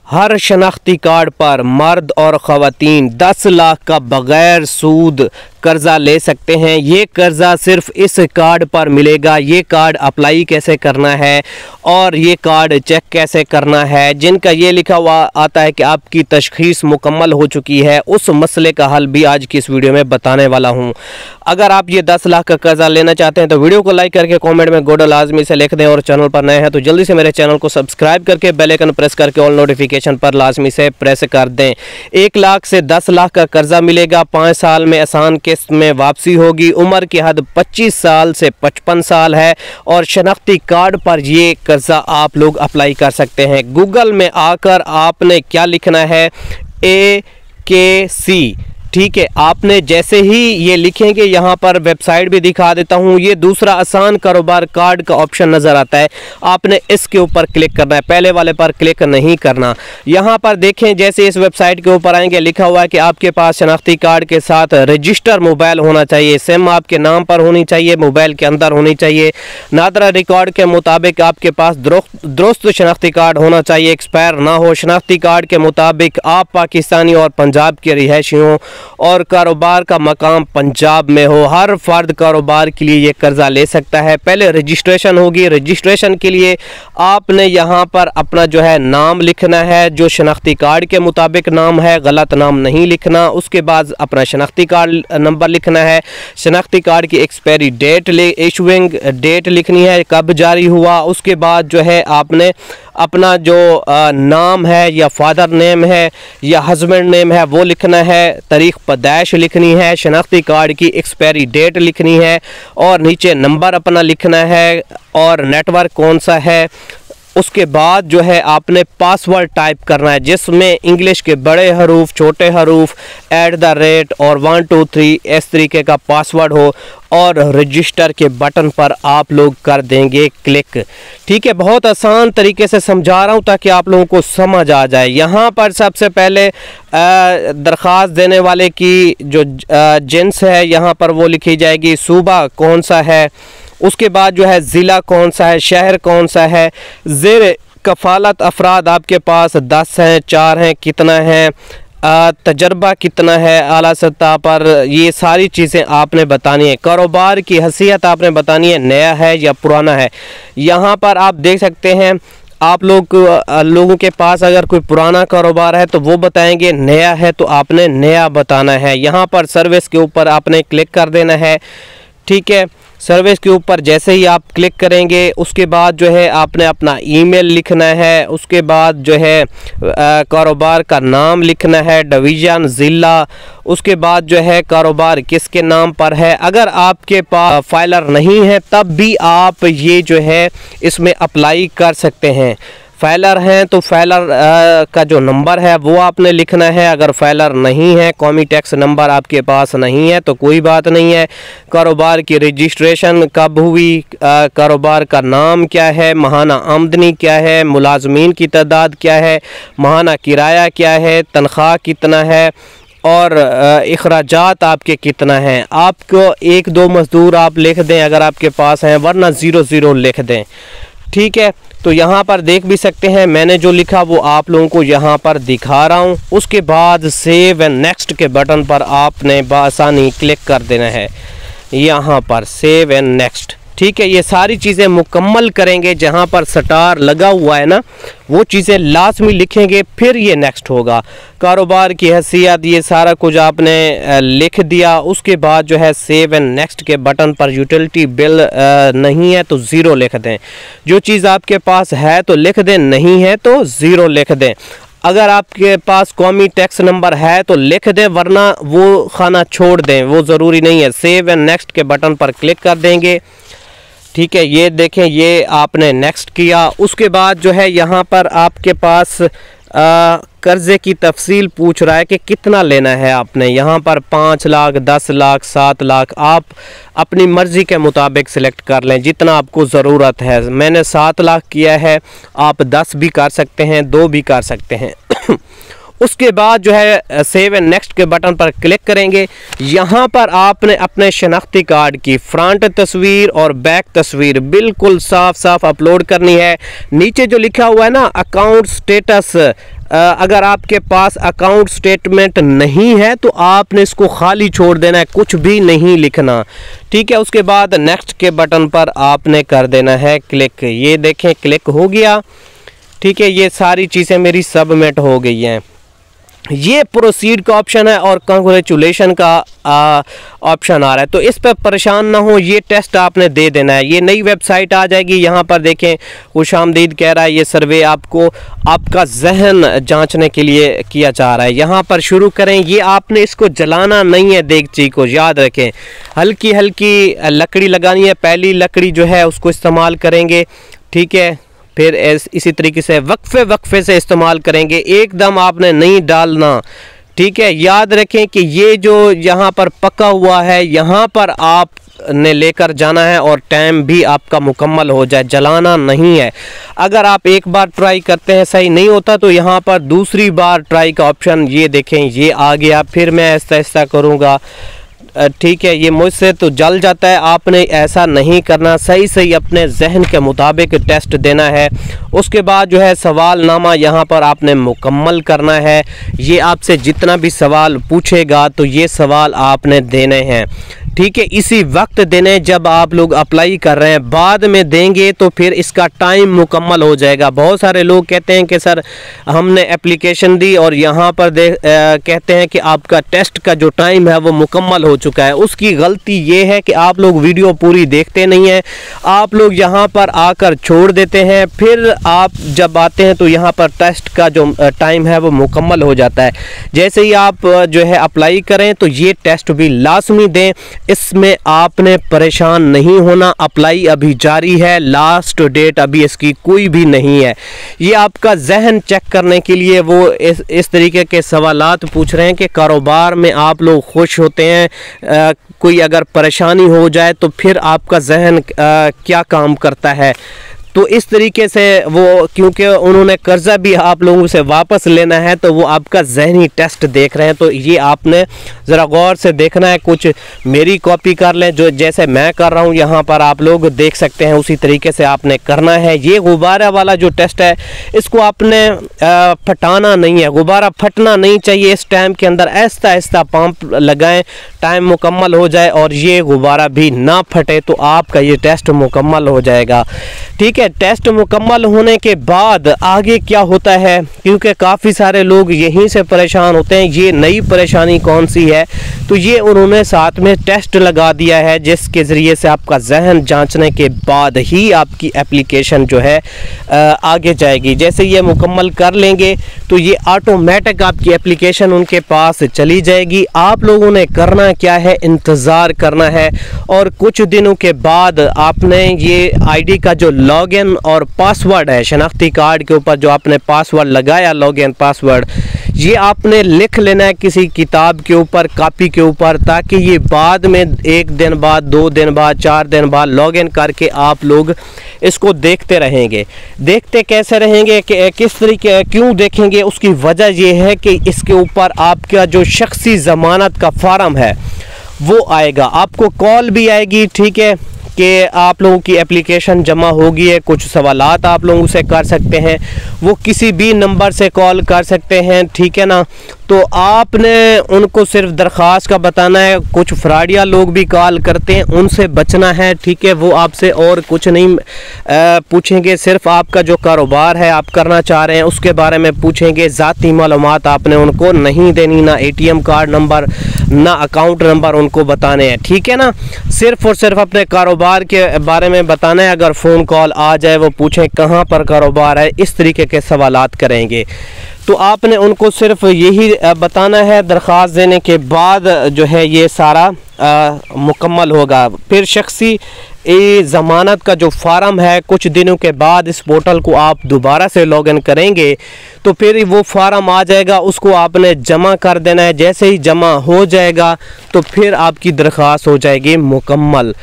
हर शनाख्ती card पर मर्द और ख़वातीन 10 लाख का बग़ैर सूद कर्ज़ा ले सकते हैं। ये कर्ज़ा सिर्फ इस कार्ड पर मिलेगा। ये कार्ड अप्लाई कैसे करना है और ये कार्ड चेक कैसे करना है, जिनका ये लिखा हुआ आता है कि आपकी तशख़ीस मुकम्मल हो चुकी है, उस मसले का हल भी आज की इस वीडियो में बताने वाला हूँ। अगर आप ये 10 लाख का कर्ज़ा लेना चाहते हैं तो वीडियो को लाइक करके कॉमेंट में गुड लाजमी से लिख दें, और चैनल पर नए हैं तो जल्दी से मेरे चैनल को सब्सक्राइब करके बेल आइकन प्रेस करके ऑल नोटिफिकेशन पर लाजमी से प्रेस कर दें। 1 लाख से 10 लाख का कर्ज़ा मिलेगा। 5 साल में आसान किस्त में वापसी होगी। उम्र की हद 25 साल से 55 साल है और शनाख्ती कार्ड पर ये कर्ज़ा आप लोग अप्लाई कर सकते हैं। गूगल में आकर आपने क्या लिखना है, AKC, ठीक है। आपने जैसे ही ये लिखेंगे, यहाँ पर वेबसाइट भी दिखा देता हूँ, ये दूसरा आसान कारोबार कार्ड का ऑप्शन नज़र आता है। आपने इसके ऊपर क्लिक करना है, पहले वाले पर क्लिक नहीं करना। यहाँ पर देखें, जैसे इस वेबसाइट के ऊपर आएंगे, लिखा हुआ है कि आपके पास शनाख्ती कार्ड के साथ रजिस्टर मोबाइल होना चाहिए। सिम आपके नाम पर होनी चाहिए, मोबाइल के अंदर होनी चाहिए। नादरा रिकॉर्ड के मुताबिक आपके पास दुरुस्त शनाख्ती कार्ड होना चाहिए, एक्सपायर ना हो। शनाख्ती कार्ड के मुताबिक आप पाकिस्तानी और पंजाब के रिहायशी हों और कारोबार का मकाम पंजाब में हो। हर फर्द कारोबार के लिए ये कर्ज़ा ले सकता है। पहले रजिस्ट्रेशन होगी। रजिस्ट्रेशन के लिए आपने यहाँ पर अपना जो है नाम लिखना है, जो शनाख्ती कार्ड के मुताबिक नाम है, गलत नाम नहीं लिखना। उसके बाद अपना शनाख्ती कार्ड नंबर लिखना है। शनाख्ती कार्ड की एक्सपायरी डेट, इशूइंग डेट लिखनी है, कब जारी हुआ। उसके बाद जो है आपने अपना जो नाम है या फादर नेम है या हस्बैंड नेम है वो लिखना है। तारीख पैदाइश लिखनी है। शनाख्ती कार्ड की एक्सपायरी डेट लिखनी है और नीचे नंबर अपना लिखना है और नेटवर्क कौन सा है। उसके बाद जो है आपने पासवर्ड टाइप करना है, जिसमें इंग्लिश के बड़े हरूफ, छोटे हरूफ, @ और 1 2 3 इस तरीके का पासवर्ड हो, और रजिस्टर के बटन पर आप लोग कर देंगे क्लिक। ठीक है, बहुत आसान तरीके से समझा रहा हूँ ताकि आप लोगों को समझ आ जाए। यहाँ पर सबसे पहले दरख्वास्त देने वाले की जो जिन्स है यहाँ पर वो लिखी जाएगी, सूबा कौन सा है, उसके बाद जो है ज़िला कौन सा है, शहर कौन सा है, ज़ेर कफ़ालत अफराद आपके पास 10 हैं, 4 हैं, कितना है, तजर्बा कितना है आला सतह पर, ये सारी चीज़ें आपने बतानी है। कारोबार की हैसियत आपने बतानी है, नया है या पुराना है। यहाँ पर आप देख सकते हैं, आप लोगों के पास अगर कोई पुराना कारोबार है तो वो बताएंगे, नया है तो आपने नया बताना है। यहाँ पर सर्विस के ऊपर आपने क्लिक कर देना है। ठीक है, सर्विस के ऊपर जैसे ही आप क्लिक करेंगे, उसके बाद जो है आपने अपना ईमेल लिखना है। उसके बाद जो है कारोबार का नाम लिखना है, डिवीज़न, ज़िला। उसके बाद जो है कारोबार किसके नाम पर है। अगर आपके पास फाइलर नहीं है तब भी आप ये जो है इसमें अप्लाई कर सकते हैं। फाइलर हैं तो फाइलर का जो नंबर है वो आपने लिखना है। अगर फाइलर नहीं है, कौमी टैक्स नंबर आपके पास नहीं है तो कोई बात नहीं है। कारोबार की रजिस्ट्रेशन कब हुई, कारोबार का नाम क्या है, माहाना आमदनी क्या है, मुलाजमीन की तादाद क्या है, माहाना किराया क्या है, तनख्वाह कितना है और अखराजात आपके कितना हैं। आपको 1-2 मज़दूर आप लिख दें अगर आपके पास हैं, वरना 0 लिख दें। ठीक है, तो यहाँ पर देख भी सकते हैं, मैंने जो लिखा वो आप लोगों को यहाँ पर दिखा रहा हूँ। उसके बाद सेव एंड नेक्स्ट के बटन पर आपने बआसानी क्लिक कर देना है, यहाँ पर सेव एंड नेक्स्ट। ठीक है, ये सारी चीज़ें मुकम्मल करेंगे, जहाँ पर स्टार लगा हुआ है ना वो चीज़ें लाजमी लिखेंगे, फिर ये नेक्स्ट होगा। कारोबार की हैसियत, ये सारा कुछ आपने लिख दिया। उसके बाद जो है सेव एंड नेक्स्ट के बटन पर यूटिलिटी बिल नहीं है तो 0 लिख दें। जो चीज़ आपके पास है तो लिख दें, नहीं है तो 0 लिख दें। अगर आपके पास कौमी टैक्स नंबर है तो लिख दें, वरना वो खाना छोड़ दें, वो ज़रूरी नहीं है। सेव एंड नेक्स्ट के बटन पर क्लिक कर देंगे। ठीक है, ये देखें, ये आपने नेक्स्ट किया। उसके बाद जो है यहाँ पर आपके पास कर्ज़े की तफसील पूछ रहा है कि कितना लेना है आपने। यहाँ पर 5 लाख, 10 लाख, 7 लाख, आप अपनी मर्ज़ी के मुताबिक सिलेक्ट कर लें जितना आपको ज़रूरत है। मैंने 7 लाख किया है, आप 10 भी कर सकते हैं, 2 भी कर सकते हैं। उसके बाद जो है सेव एंड नेक्स्ट के बटन पर क्लिक करेंगे। यहाँ पर आपने अपने शनाख्ती कार्ड की फ्रंट तस्वीर और बैक तस्वीर बिल्कुल साफ साफ अपलोड करनी है। नीचे जो लिखा हुआ है ना अकाउंट स्टेटस, अगर आपके पास अकाउंट स्टेटमेंट नहीं है तो आपने इसको खाली छोड़ देना है, कुछ भी नहीं लिखना, ठीक है। उसके बाद नेक्स्ट के बटन पर आपने कर देना है क्लिक। ये देखें क्लिक हो गया, ठीक है। ये सारी चीज़ें मेरी सबमिट हो गई हैं। ये प्रोसीड का ऑप्शन है और कांग्रेचुलेशन का ऑप्शन आ रहा है, तो इस पर परेशान ना हो, ये टेस्ट आपने दे देना है। ये नई वेबसाइट आ जाएगी, यहाँ पर देखें खुशामदीद कह रहा है, ये सर्वे आपको आपका जहन जांचने के लिए किया जा रहा है। यहाँ पर शुरू करें। ये आपने इसको जलाना नहीं है, देगची को याद रखें, हल्की हल्की लकड़ी लगानी है। पहली लकड़ी जो है उसको इस्तेमाल करेंगे, ठीक है। फिर इसी तरीके से वक्फे से इस्तेमाल करेंगे, एकदम आपने नहीं डालना, ठीक है। याद रखें कि ये जो यहाँ पर पका हुआ है यहाँ पर आपने लेकर जाना है और टाइम भी आपका मुकम्मल हो जाए, जलाना नहीं है। अगर आप एक बार ट्राई करते हैं सही नहीं होता तो यहाँ पर दूसरी बार ट्राई का ऑप्शन ये देखें, ये आ गया। फिर मैं ऐसा ऐसा करूँगा, ठीक है। ये मुझसे तो जल जाता है, आपने ऐसा नहीं करना, सही सही अपने जहन के मुताबिक टेस्ट देना है। उसके बाद जो है सवालनामा यहाँ पर आपने मुकम्मल करना है। ये आपसे जितना भी सवाल पूछेगा तो ये सवाल आपने देने हैं, ठीक है। इसी वक्त देने जब आप लोग अप्लाई कर रहे हैं, बाद में देंगे तो फिर इसका टाइम मुकम्मल हो जाएगा। बहुत सारे लोग कहते हैं कि सर हमने एप्लीकेशन दी और यहाँ पर कहते हैं कि आपका टेस्ट का जो टाइम है वो मुकम्मल हो चुका है। उसकी गलती ये है कि आप लोग वीडियो पूरी देखते नहीं हैं, आप लोग यहाँ पर आकर छोड़ देते हैं, फिर आप जब आते हैं तो यहाँ पर टेस्ट का जो टाइम है वो मुकम्मल हो जाता है। जैसे ही आप जो है अप्लाई करें तो ये टेस्ट भी लाजमी दें, इसमें आपने परेशान नहीं होना। अप्लाई अभी जारी है, लास्ट डेट अभी इसकी कोई भी नहीं है। ये आपका जहन चेक करने के लिए वो इस तरीके के सवालात पूछ रहे हैं कि कारोबार में आप लोग खुश होते हैं, कोई अगर परेशानी हो जाए तो फिर आपका जहन क्या काम करता है। तो इस तरीके से वो, क्योंकि उन्होंने कर्जा भी आप लोगों से वापस लेना है तो वो आपका जहनी टेस्ट देख रहे हैं, तो ये आपने ज़रा गौर से देखना है। कुछ मेरी कॉपी कर लें, जो जैसे मैं कर रहा हूँ यहाँ पर आप लोग देख सकते हैं, उसी तरीके से आपने करना है। ये गुब्बारा वाला जो टेस्ट है इसको आपने फटाना नहीं है, गुब्बारा फटना नहीं चाहिए। इस टाइम के अंदर ऐसा ऐसा पंप लगाएं, टाइम मुकम्मल हो जाए और ये गुब्बारा भी ना फटे तो आपका ये टेस्ट मुकम्मल हो जाएगा, ठीक है। टेस्ट मुकम्मल होने के बाद आगे क्या होता है, क्योंकि काफ़ी सारे लोग यहीं से परेशान होते हैं, ये नई परेशानी कौन सी है, तो ये उन्होंने साथ में टेस्ट लगा दिया है जिसके ज़रिए से आपका जहन जांचने के बाद ही आपकी एप्लीकेशन जो है आगे जाएगी। जैसे ये मुकम्मल कर लेंगे तो ये ऑटोमेटिक आपकी एप्लीकेशन उनके पास चली जाएगी। आप लोगों ने करना क्या है, इंतज़ार करना है और कुछ दिनों के बाद आपने ये आईडी का जो लॉगिन और पासवर्ड है, शनाख्ती कार्ड के ऊपर जो आपने पासवर्ड लगाया लॉगिन पासवर्ड, ये आपने लिख लेना है किसी किताब के ऊपर, कॉपी के ऊपर, ताकि ये बाद में 1 दिन बाद, 2 दिन बाद, 4 दिन बाद लॉगिन करके आप लोग इसको देखते रहेंगे। देखते कैसे रहेंगे कि किस तरीके क्यों देखेंगे, उसकी वजह ये है कि इसके ऊपर आपका जो शख्सी ज़मानत का फार्म है वो आएगा, आपको कॉल भी आएगी, ठीक है, कि आप लोगों की एप्लीकेशन जमा होगी है। कुछ सवालात आप लोगों से कर सकते हैं, वो किसी भी नंबर से कॉल कर सकते हैं, ठीक है ना। तो आपने उनको सिर्फ दरख्वास्त का बताना है। कुछ फ्रॉडिया लोग भी कॉल करते हैं, उनसे बचना है, ठीक है। वो आपसे और कुछ नहीं पूछेंगे, सिर्फ आपका जो कारोबार है आप करना चाह रहे हैं उसके बारे में पूछेंगे। ज़ाती मालूमात आपने उनको नहीं देनी, ना ATM कार्ड नंबर ना अकाउंट नंबर उनको बताने हैं, ठीक है ना। सिर्फ और सिर्फ अपने कारोबार के बारे में बताना है। अगर फ़ोन कॉल आ जाए वो पूछें कहाँ पर कारोबार है, इस तरीके के सवालात करेंगे। तो आपने उनको सिर्फ यही बताना है। दरख्वास्त देने के बाद जो है ये सारा मुकम्मल होगा। फिर शख्सी ज़मानत का जो फार्म है, कुछ दिनों के बाद इस पोर्टल को आप दोबारा से लॉगिन करेंगे तो फिर वो फार्म आ जाएगा, उसको आपने जमा कर देना है। जैसे ही जमा हो जाएगा तो फिर आपकी दरख्वास्त हो जाएगी मुकम्मल।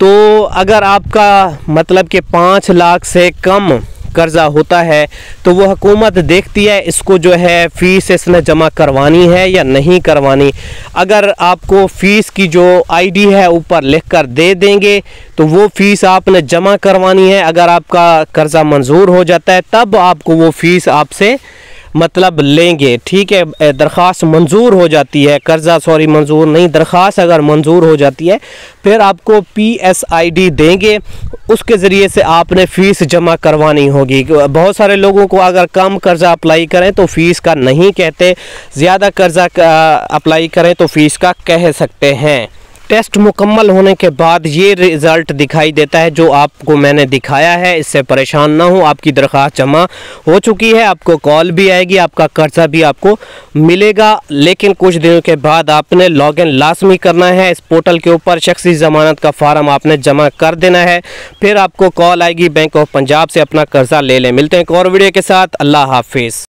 तो अगर आपका मतलब कि 5 लाख से कम कर्ज़ा होता है तो वो हुकूमत देखती है इसको जो है फ़ीस इसने जमा करवानी है या नहीं करवानी। अगर आपको फ़ीस की जो आईडी है ऊपर लिख कर दे देंगे तो वो फ़ीस आपने जमा करवानी है। अगर आपका कर्ज़ा मंजूर हो जाता है तब आपको वो फ़ीस आपसे मतलब लेंगे, ठीक है। दरख्वास्त मंजूर हो जाती है, कर्ज़ा सॉरी मंजूर नहीं, दरख्वास्त अगर मंजूर हो जाती है फिर आपको PSID देंगे, उसके ज़रिए से आपने फ़ीस जमा करवानी होगी। बहुत सारे लोगों को अगर कम कर्ज़ा अप्लाई करें तो फ़ीस का नहीं कहते, ज़्यादा कर्ज़ा अप्लाई करें तो फ़ीस का कह सकते हैं। टेस्ट मुकम्मल होने के बाद ये रिज़ल्ट दिखाई देता है जो आपको मैंने दिखाया है। इससे परेशान ना हो, आपकी दरख्वास्त जमा हो चुकी है, आपको कॉल भी आएगी, आपका कर्ज़ा भी आपको मिलेगा। लेकिन कुछ दिनों के बाद आपने लॉगिन लाजमी करना है इस पोर्टल के ऊपर, शख्सी ज़मानत का फार्म आपने जमा कर देना है, फिर आपको कॉल आएगी बैंक ऑफ पंजाब से, अपना कर्ज़ा ले लें। मिलते हैं एक और वीडियो के साथ, अल्लाह हाफिज़।